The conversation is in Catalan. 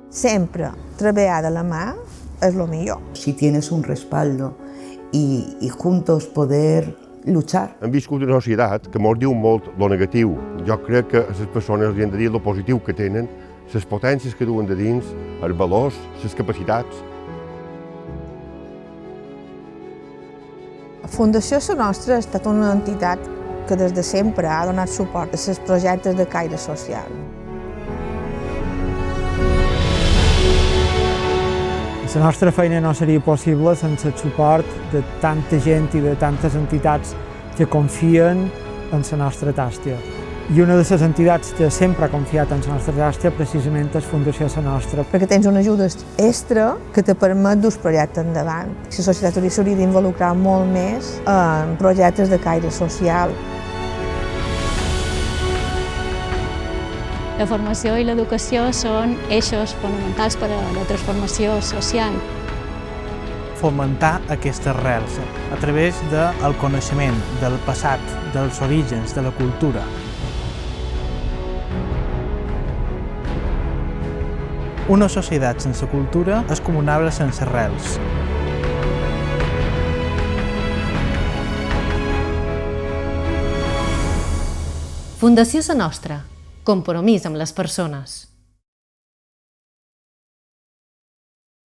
Sempre treballar de la mà és lo millor. Si tienes un respaldo y juntos poder luchar. Hem viscut una societat que ens diu molt lo negatiu. Jo crec que les persones els han de dir lo positiu que tenen, les potències que duen de dins, els valors, les capacitats. La Fundació Sa Nostra ha estat una entitat que des de sempre ha donat suport a els projectes de caire social. La nostra feina no seria possible sense el suport de tanta gent i de tantes entitats que confien en la nostra tasca. I una de les entitats que sempre ha confiat en la nostra tasca precisament és Fundació Sa Nostra. Perquè tens una ajuda extra que te permet dur el projecte endavant. La societat s'hauria d'involucrar molt més en projectes de caire social. La formació i l'educació són eixos fonamentals per a la transformació social. Fomentar aquestes arrels a través del coneixement, del passat, dels orígens, de la cultura. Una societat sense cultura és com un arbre sense arrels. Fundació Sa Nostra. Compromís amb les persones.